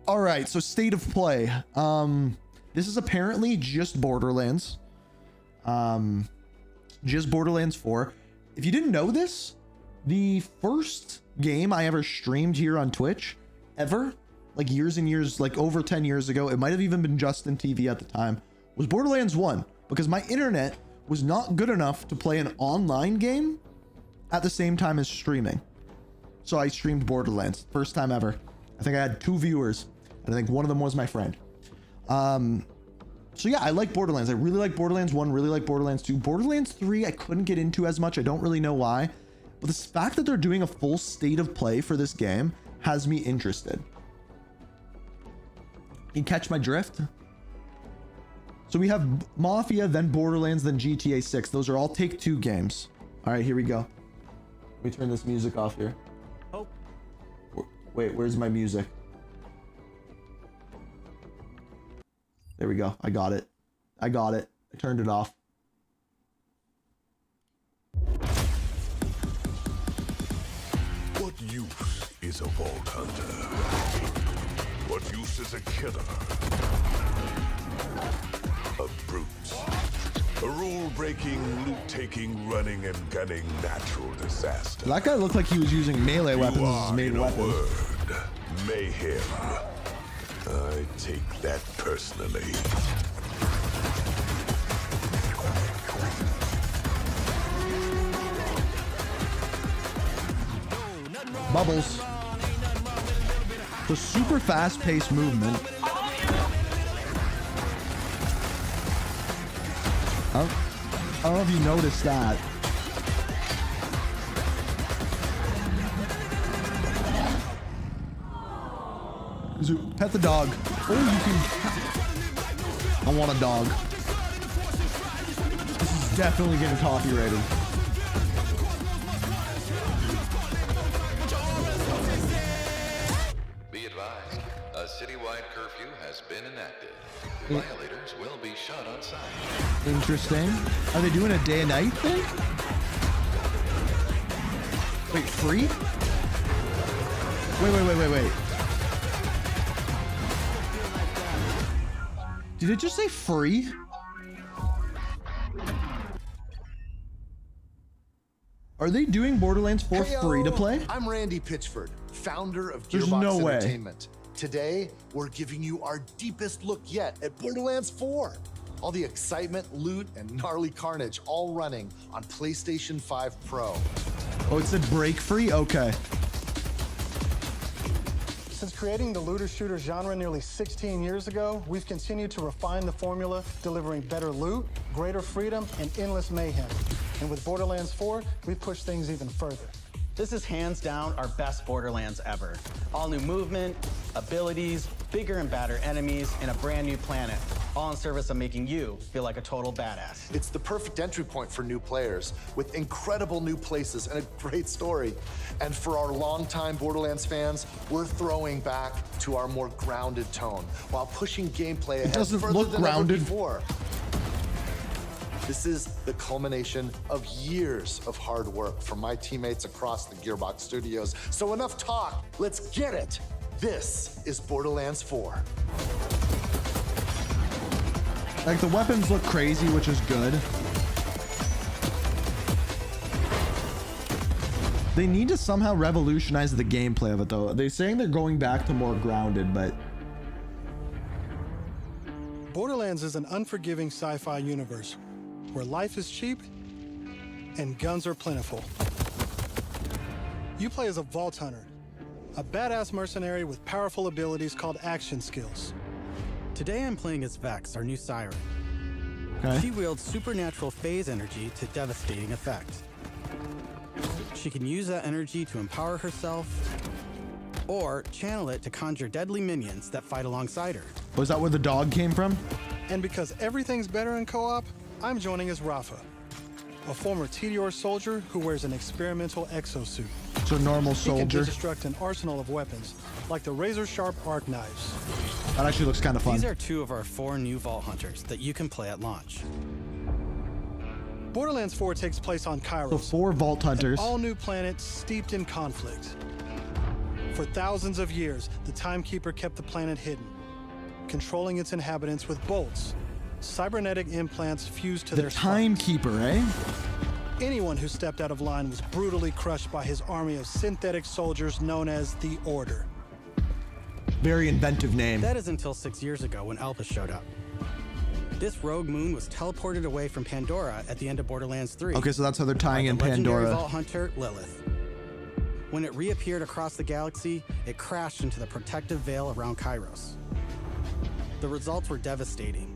All right, so state of play. This is apparently just Borderlands. Just Borderlands 4. If you didn't know this, the first game I ever streamed here on Twitch, ever, like years and years, like over 10 years ago, it might have even been Justin TV at the time, was Borderlands 1, because my internet was not good enough to play an online game at the same time as streaming. So I streamed Borderlands, first time ever. I think I had 2 viewers, and I think one of them was my friend. So yeah, I like Borderlands. I really like Borderlands 1, really like Borderlands 2. Borderlands 3, I couldn't get into as much. I don't really know why. But the fact that they're doing a full state of play for this game has me interested. You catch my drift? So we have Mafia, then Borderlands, then GTA 6. Those are all Take-Two games. All right, here we go. Let me turn this music off here. Oh. Wait, where's my music? There we go. I got it. I got it. I turned it off. What use is a vault hunter? What use is a killer? A brute. A rule-breaking, loot-taking, running and gunning natural disaster. That guy looked like he was using melee weapons as his main weapon. Word, mayhem. I take that personally. Bubbles. The super fast-paced movement. I don't know if you noticed that. Pet the dog. Oh, you can. I want a dog. This is definitely getting copyrighted. Be advised, a citywide curfew has been enacted. Violators will be shot on sight. Interesting. Are they doing a day and night thing? Wait, free? Wait. Did it just say free? Are they doing Borderlands 4 free to play? I'm Randy Pitchford, founder of There's Gearbox no way. Entertainment. Today, we're giving you our deepest look yet at Borderlands 4. All the excitement, loot, and gnarly carnage all running on PlayStation 5 Pro. Oh, it said break free? Okay. Since creating the looter-shooter genre nearly 16 years ago, we've continued to refine the formula, delivering better loot, greater freedom, and endless mayhem. And with Borderlands 4, we've pushed things even further. This is hands down our best Borderlands ever. All new movement, abilities, bigger and badder enemies, and a brand new planet. All in service of making you feel like a total badass. It's the perfect entry point for new players, with incredible new places and a great story. And for our longtime Borderlands fans, we're throwing back to our more grounded tone, while pushing gameplay ahead doesn't further look than grounded. ever before. This is the culmination of years of hard work from my teammates across the Gearbox studios. So enough talk, let's get it. This is Borderlands 4. Like, the weapons look crazy, which is good. They need to somehow revolutionize the gameplay of it, though. They're saying they're going back to more grounded, but... Borderlands is an unforgiving sci-fi universe where life is cheap and guns are plentiful. You play as a vault hunter, a badass mercenary with powerful abilities called action skills. Today I'm playing as Vex, our new siren. Okay. She wields supernatural phase energy to devastating effect. She can use that energy to empower herself, or channel it to conjure deadly minions that fight alongside her. Was that where the dog came from? And because everything's better in co-op, I'm joining as Rafa, a former TDR soldier who wears an experimental exosuit. So normal He can soldier. deconstruct an arsenal of weapons, like the razor-sharp arc knives. That actually looks kind of fun. These are 2 of our 4 new Vault Hunters that you can play at launch. Borderlands 4 takes place on Kairos, So 4 Vault Hunters. an all-new planet steeped in conflict. For thousands of years, the Timekeeper kept the planet hidden, controlling its inhabitants with bolts, cybernetic implants fused to The their Timekeeper, eh? spines. Anyone who stepped out of line was brutally crushed by his army of synthetic soldiers known as the Order. Very inventive name. That is until 6 years ago when Elpis showed up. This rogue moon was teleported away from Pandora at the end of Borderlands 3. Okay, so that's how they're tying in by the legendary Pandora. Vault Hunter, Lilith. When it reappeared across the galaxy, it crashed into the protective veil around Kairos. The results were devastating.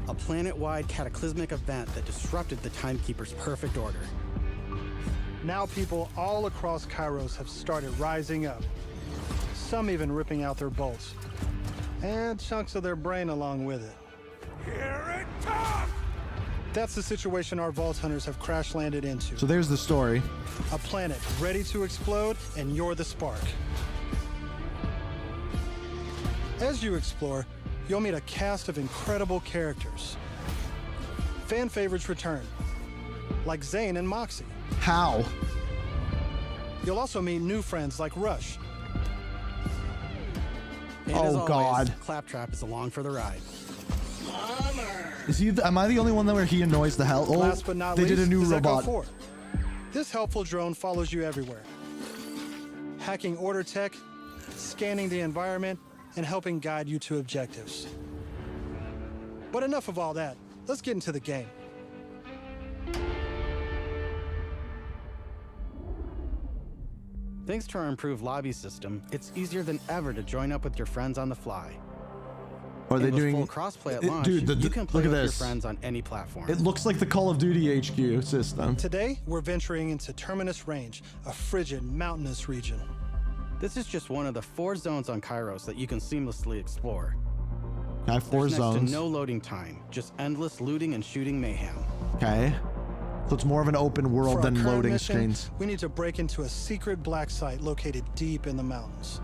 A planet-wide cataclysmic event that disrupted the Timekeeper's perfect order. Now people all across Kairos have started rising up, some even ripping out their bolts, and chunks of their brain along with it. Here it comes! That's the situation our Vault Hunters have crash-landed into. So there's the story. A planet ready to explode, and you're the spark. As you explore, you'll meet a cast of incredible characters. Fan favorites return, like Zane and Moxie. How? You'll also meet new friends like Rush. And Oh, as always, God. Claptrap is along for the ride. Is he? Am I the only one where he annoys the hell? Oh, Last but not they least, did a new is Echo robot. 4. This helpful drone follows you everywhere, hacking order tech, scanning the environment, and helping guide you to objectives. But enough of all that. Let's get into the game. Thanks to our improved lobby system, it's easier than ever to join up with your friends on the fly. Are they And with doing full crossplay at it- launch? dude, You can play look at with your this. friends on any platform. It looks like the Call of Duty HQ system. Today, we're venturing into Terminus Range, a frigid, mountainous region. This is just one of the 4 zones on Kairos that you can seamlessly explore. I have 4 There's zones. next to no loading time, just endless looting and shooting mayhem. Okay. So it's more of an open world For our than current loading mission, screens. we need to break into a secret black site located deep in the mountains.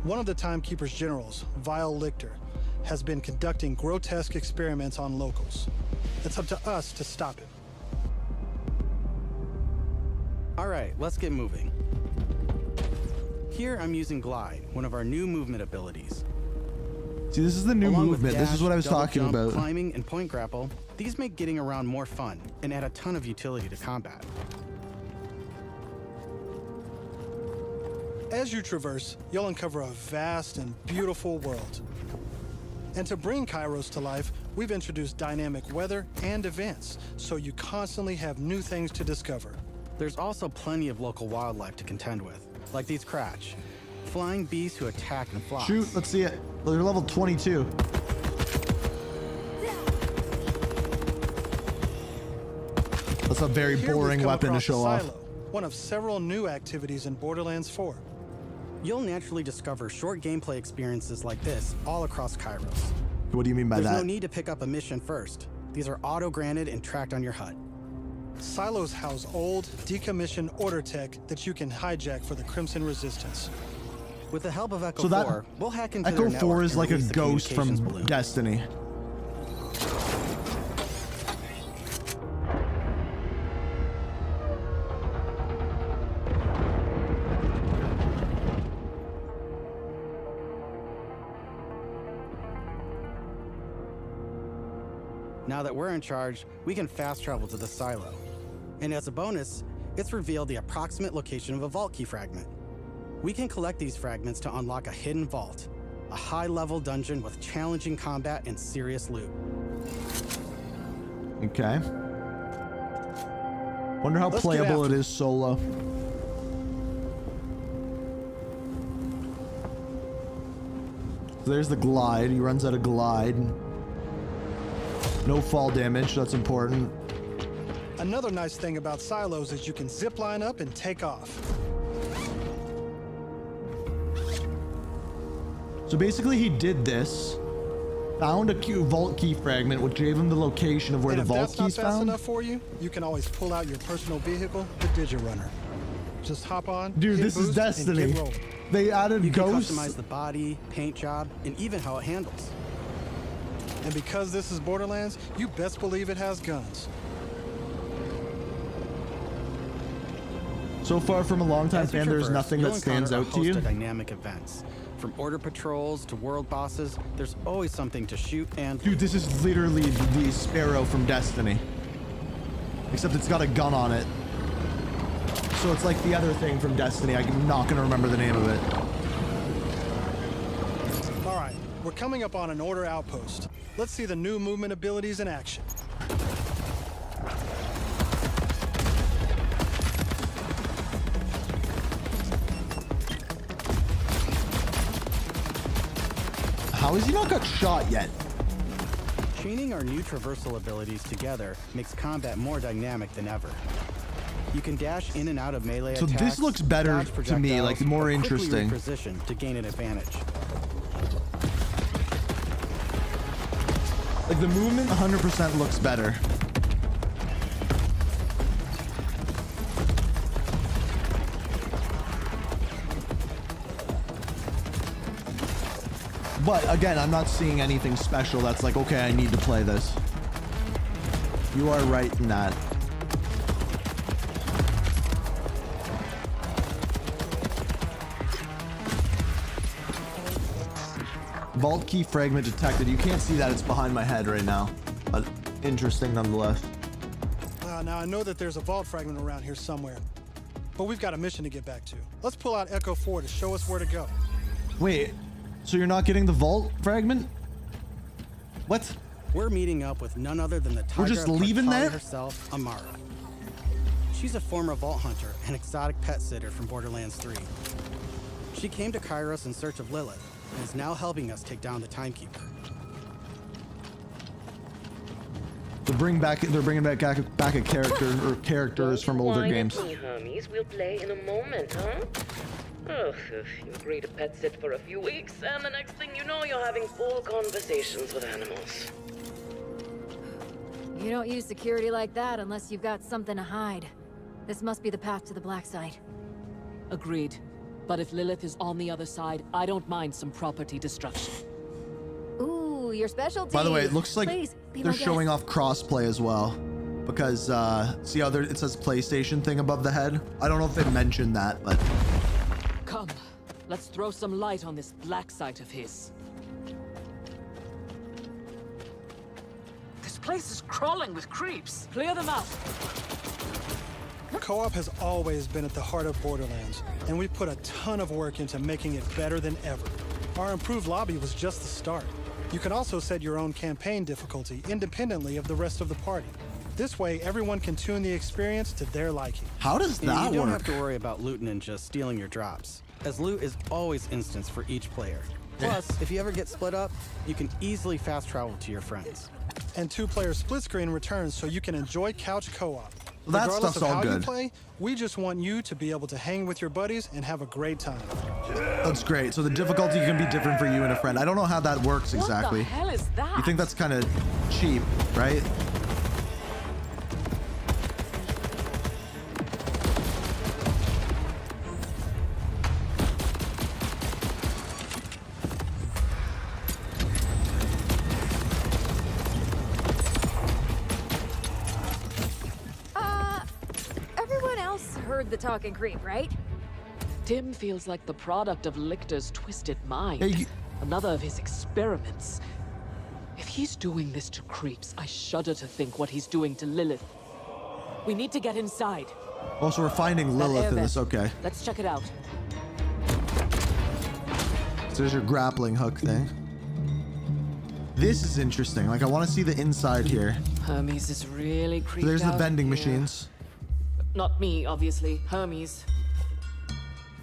One of the Timekeeper's generals, Vile Lichter, has been conducting grotesque experiments on locals. It's up to us to stop him. All right, let's get moving. Here I'm using Glide, one of our new movement abilities. See, this is the new Along with movement. This is dash, what I was double talking jump, about. Climbing and point grapple, these make getting around more fun and add a ton of utility to combat. As you traverse, you'll uncover a vast and beautiful world. And to bring Kairos to life, we've introduced dynamic weather and events, so you constantly have new things to discover. There's also plenty of local wildlife to contend with, like these Kratch, flying beasts who attack and fly. Shoot, let's see it. They're level 22. That's a very Here we've boring come weapon to across show the off. Silo, one of several new activities in Borderlands 4. You'll naturally discover short gameplay experiences like this all across Kairos. What do you mean by There's that? no need to pick up a mission first. These are auto-granted and tracked on your HUD. Silos house old, decommissioned order tech that you can hijack for the Crimson Resistance. With the help of Echo So that 4, we'll hack into Echo their 4 network is and like a release the ghost from communications balloon. Destiny. Now that we're in charge, we can fast travel to the silo. And as a bonus, it's revealed the approximate location of a vault key fragment. We can collect these fragments to unlock a hidden vault, a high-level dungeon with challenging combat and serious loot. Okay. Wonder how Let's get playable it after is solo. So there's the glide. He runs out of glide. No fall damage. That's important. Another nice thing about silos is you can zip line up and take off. So basically he did this, found a vault key fragment, which gave him the location of where And the if vault that's not key's fast found. enough for you, you can always pull out your personal vehicle, the Digirunner. Just hop on, Dude, hit this is boost, and Destiny. get rolling. They added You can ghosts. customize the body, paint job, and even how it handles. And because this is Borderlands, you best believe it has guns. So far from a longtime As you fan, there's traverse, nothing you'll that stands encounter out a to host you. of dynamic events. From order patrols to world bosses, there's always something to shoot and Dude, this is literally the Sparrow from Destiny. Except it's got a gun on it. So it's like the other thing from Destiny. I'm not gonna remember the name of it. All right, we're coming up on an order outpost. Let's see the new movement abilities in action. How has he not got shot yet? chaining our new traversal abilities together makes combat more dynamic than ever. You can dash in and out of melee So attacks, this looks better dodge to me, like projectiles, more or quickly interesting. reposition to gain an advantage. Like the movement 100% looks better. But again, I'm not seeing anything special that's like, okay, I need to play this. You are right in that. Vault key fragment detected. You can't see that, it's behind my head right now. But interesting nonetheless. Now I know that there's a vault fragment around here somewhere, but we've got a mission to get back to. Let's pull out Echo 4 to show us where to go. Wait, so you're not getting the vault fragment? What? We're meeting up with none other than the tiger just of leaving Parkali that? herself, Amara. She's a former vault hunter and exotic pet sitter from Borderlands 3. She came to Kairos in search of Lilith and is now helping us take down the Timekeeper. They're bringing back a character or characters from older Whine at games. me, Hermes. We'll play in a moment, huh? Ugh, you agree to pet sit for a few weeks, and the next thing you know, you're having full conversations with animals. You don't use security like that unless you've got something to hide. This must be the path to the black side. Agreed. But if Lilith is on the other side, I don't mind some property destruction. Ooh, your specialty. By the way, it looks like Please, be they're my showing guest. off crossplay as well. Because, see how it says PlayStation thing above the head? I don't know if they mentioned that, but... Come, let's throw some light on this black site of his. This place is crawling with creeps. Clear them out. Co-op has always been at the heart of Borderlands, and we put a ton of work into making it better than ever. Our improved lobby was just the start. You can also set your own campaign difficulty independently of the rest of the party. This way, everyone can tune the experience to their liking. How does And that you don't work? have to worry about loot ninjas stealing your drops, as loot is always instanced for each player. Plus, if you ever get split up, you can easily fast travel to your friends. And two-player split screen returns so you can enjoy couch co-op. Well, that Regardless stuff's of all how you good. play, we just want you to be able to hang with your buddies and have a great time. That's great. So the difficulty can be different for you and a friend. I don't know how that works exactly. What the hell is that? You think that's kind of cheap, right? Everyone else heard the talking creep, right? Tim feels like the product of Lictor's twisted mind. Hey, Another of his experiments. If he's doing this to creeps, I shudder to think what he's doing to Lilith. We need to get inside. Also, we're finding That Lilith air in vent. this. Okay. Let's check it out. So there's your grappling hook thing. This is interesting. Like, I want to see the inside here. Hermes is really creeped So there's the out vending here. machines. Not me, obviously. Hermes.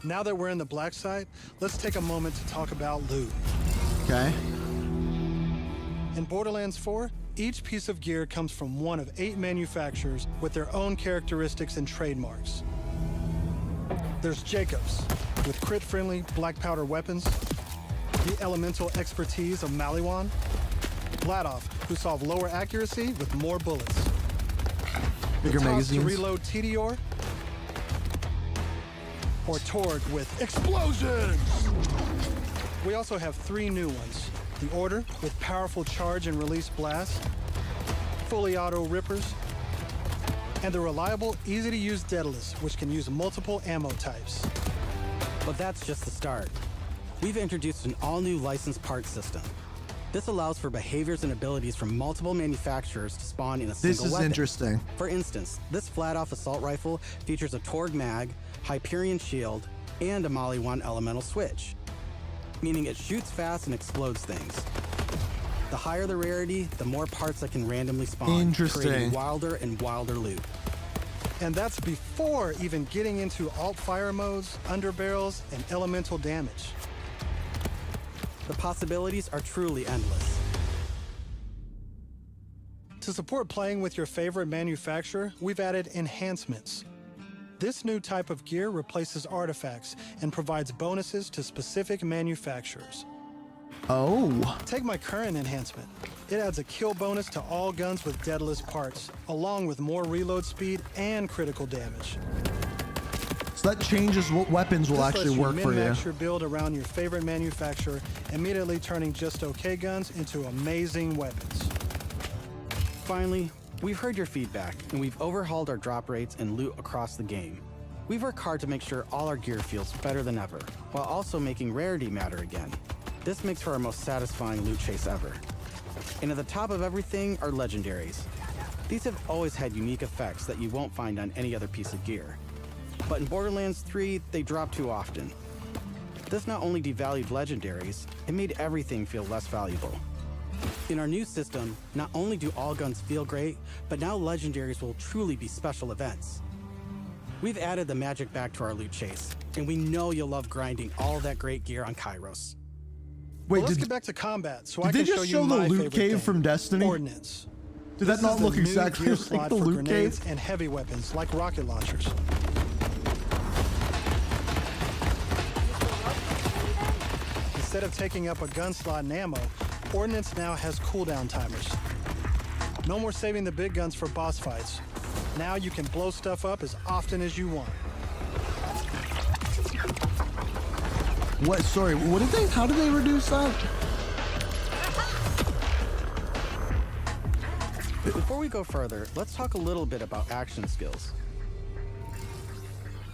Now that we're in the black site, let's take a moment to talk about loot. Okay. In Borderlands 4, each piece of gear comes from one of 8 manufacturers with their own characteristics and trademarks. There's Jacobs, with crit-friendly black powder weapons, the elemental expertise of Maliwan, Vladov, who solve lower accuracy with more bullets, Bigger the magazines. to reload Tedior, or Torg with explosions! We also have 3 new ones. The Order with powerful charge and release blasts, fully auto rippers, and the reliable, easy-to-use Daedalus, which can use multiple ammo types. But that's just the start. We've introduced an all-new licensed parts system. This allows for behaviors and abilities from multiple manufacturers to spawn in a single weapon. This is interesting. For instance, this flat-off assault rifle features a Torg mag, Hyperion shield, and a Molly 1 elemental switch, meaning it shoots fast and explodes things. The higher the rarity, the more parts that can randomly spawn, creating wilder and wilder loot. And that's before even getting into alt-fire modes, underbarrels, and elemental damage. The possibilities are truly endless. To support playing with your favorite manufacturer, we've added enhancements. This new type of gear replaces artifacts and provides bonuses to specific manufacturers. Oh. Take my current enhancement. It adds a kill bonus to all guns with Daedalus parts, along with more reload speed and critical damage. So that changes what weapons will actually work for you. Min-max your build around your favorite manufacturer, immediately turning just okay guns into amazing weapons. Finally, we've heard your feedback, and we've overhauled our drop rates and loot across the game. We've worked hard to make sure all our gear feels better than ever, while also making rarity matter again. This makes for our most satisfying loot chase ever. And at the top of everything are legendaries. These have always had unique effects that you won't find on any other piece of gear. But in Borderlands 3, they drop too often. This not only devalued legendaries, it made everything feel less valuable. In our new system, not only do all guns feel great, but now legendaries will truly be special events. We've added the magic back to our loot chase, and we know you'll love grinding all that great gear on Kairos. Wait, well, let's get back to combat, so I did can they just show you show the my loot favorite cave thing, from Destiny? Ordnance. Did that not look exactly like the loot grenades cave? And heavy weapons like rocket launchers. Instead of taking up a gun slot and ammo, Ordnance now has cooldown timers. No more saving the big guns for boss fights. Now you can blow stuff up as often as you want. What? Sorry, what did they? How did they reduce that? Before we go further, let's talk a little bit about action skills.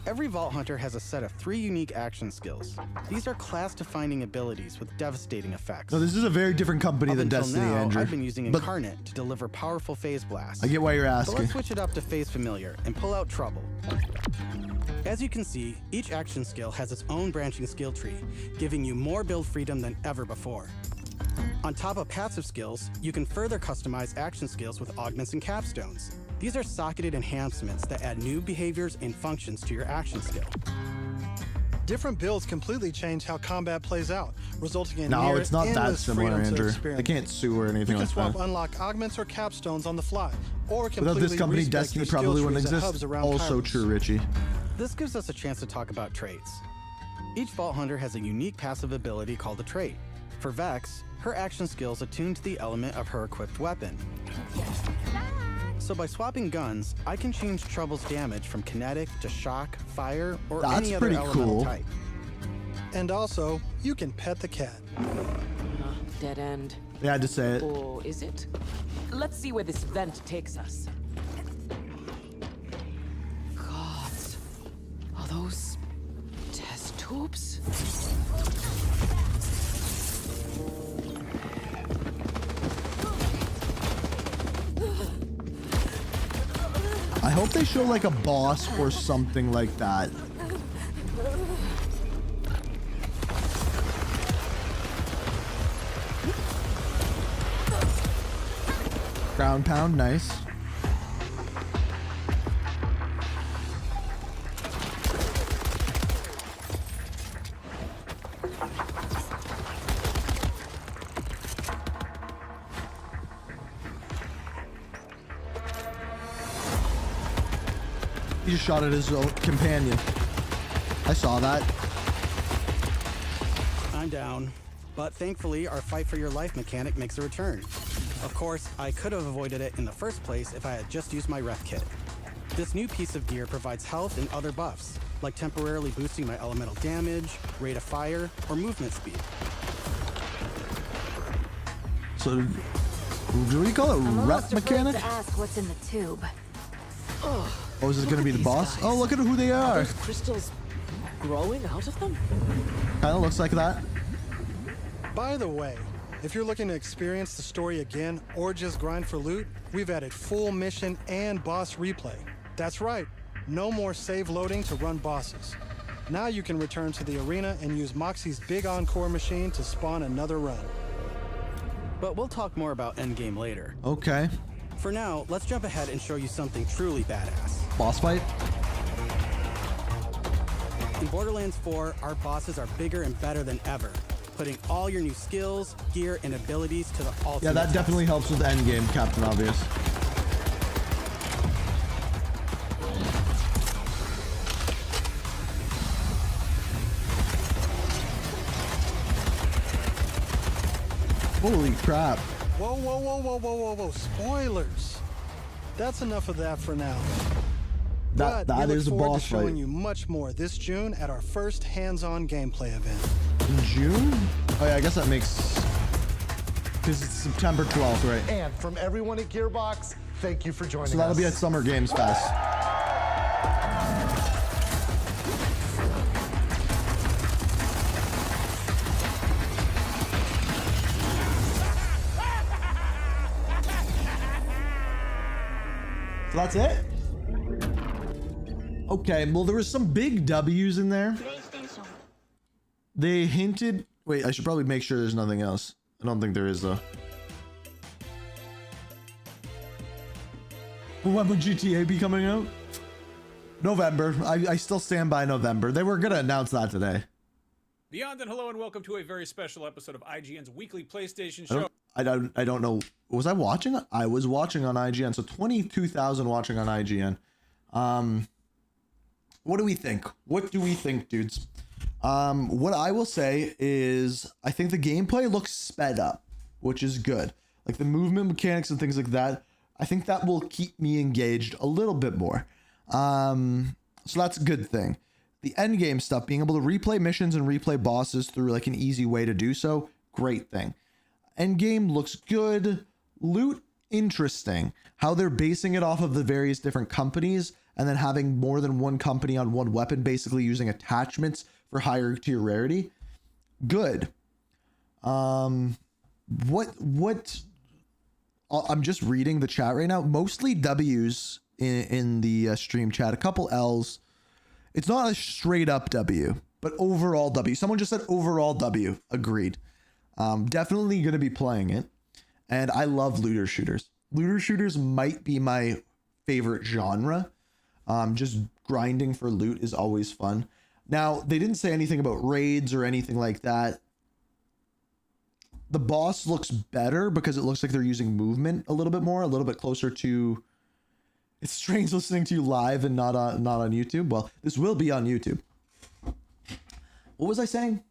Every Vault Hunter has a set of 3 unique action skills. These are class-defining abilities with devastating effects. No, this is a very different company than Destiny, now, Andrew. I've been using Incarnate to deliver powerful phase blasts. I get why you're So asking. let's switch it up to Phase Familiar and pull out Trouble. As you can see, each action skill has its own branching skill tree, giving you more build freedom than ever before. On top of passive skills, you can further customize action skills with augments and capstones. These are socketed enhancements that add new behaviors and functions to your action skill. Different builds completely change how combat plays out, resulting in No, it's not that endless similar, freedom to Andrew. They experiment. can't sue or anything You like can swap that. unlock augments or capstones on the fly, or Without completely this company, respec Destiny your skill probably wouldn't trees at exist. hubs around Also Kairos. true, Richie. This gives us a chance to talk about traits. Each Vault Hunter has a unique passive ability called a trait. For Vex, her action skills attune to the element of her equipped weapon. So by swapping guns, I can change Trouble's damage from kinetic to shock, fire, or That's any other pretty elemental cool. type. And also, you can pet the cat. Dead end. They had to say it. Or is it? Let's see where this vent takes us. God, are those test tubes? I hope they show like a boss or something like that. Ground pound, nice. He just shot at his own companion. I saw that. I'm down. But thankfully, our fight for your life mechanic makes a return. Of course, I could have avoided it in the first place if I had just used my ref kit. This new piece of gear provides health and other buffs, like temporarily boosting my elemental damage, rate of fire, or movement speed. So, do we call it I'm rep almost afraid mechanic? to ask what's in the tube. Oh, is this gonna be the boss? Guys. Oh, look at who they Are are. those crystals growing out of them? Kind of looks like that. By the way, if you're looking to experience the story again or just grind for loot, we've added full mission and boss replay. That's right, no more save loading to run bosses. Now you can return to the arena and use Moxie's big encore machine to spawn another run. But we'll talk more about endgame later. Okay. For now, let's jump ahead and show you something truly badass. Boss fight. In Borderlands 4, our bosses are bigger and better than ever, putting all your new skills, gear, and abilities to the ultimate Yeah, that test. definitely helps with endgame, Captain Obvious. Holy crap. Whoa, whoa, whoa, whoa, whoa, whoa, whoa, spoilers. That's enough of that for now. That But we look is a forward boss to showing fight. you much more this June at our first hands-on gameplay event. In June? Oh yeah, I guess that makes... Because it's September 12th, right? And from everyone at Gearbox, thank you for joining us. So that'll be at Summer Games Fest. So that's it? Okay, well there was some big W's in there. They hinted... Wait, I should probably make sure there's nothing else. I don't think there is though. When would GTA be coming out? November. I still stand by November. They were gonna announce that today. Beyond and hello and welcome to a very special episode of IGN's weekly PlayStation show. I don't know. Was I watching? I was watching on IGN. So 22,000 watching on IGN. What do we think? What do we think, dudes? What I will say is I think the gameplay looks sped up, which is good. Like the movement mechanics and things like that. I think that will keep me engaged a little bit more. So that's a good thing. The end game stuff, being able to replay missions and replay bosses through like an easy way to do so, great thing. End game looks good. Loot, interesting. How they're basing it off of the various different companies and then having more than one company on one weapon, basically using attachments for higher tier rarity. Good. What I'm just reading the chat right now. Mostly W's in the stream chat. A couple L's. It's not a straight up W, but overall W. Someone just said overall W. Agreed. Definitely going to be playing it. And I love looter shooters. Looter shooters might be my favorite genre. Just grinding for loot is always fun. Now, they didn't say anything about raids or anything like that. The boss looks better because it looks like they're using movement a little bit more, a little bit closer to... It's strange listening to you live and not on YouTube. Well, this will be on YouTube. What was I saying?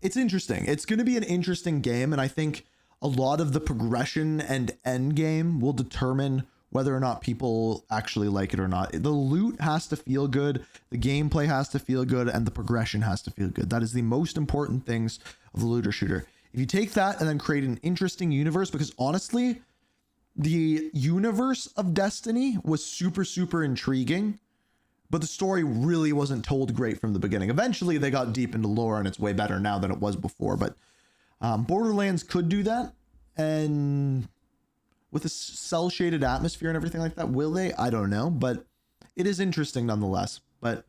It's interesting. It's going to be an interesting game, and I think a lot of the progression and end game will determine whether or not people actually like it or not. The loot has to feel good, the gameplay has to feel good, and the progression has to feel good. That is the most important things of the looter shooter. If you take that and then create an interesting universe, because honestly, the universe of Destiny was super, super intriguing, but the story really wasn't told great from the beginning. Eventually, they got deep into lore, and it's way better now than it was before. But Borderlands could do that, and with a cel-shaded atmosphere and everything like that, will they? I don't know, but it is interesting nonetheless. But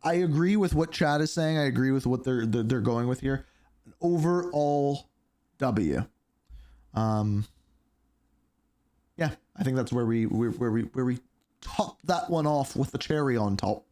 I agree with what Chad is saying. I agree with what they're going with here. An overall W. Yeah, I think that's where we top that one off with the cherry on top.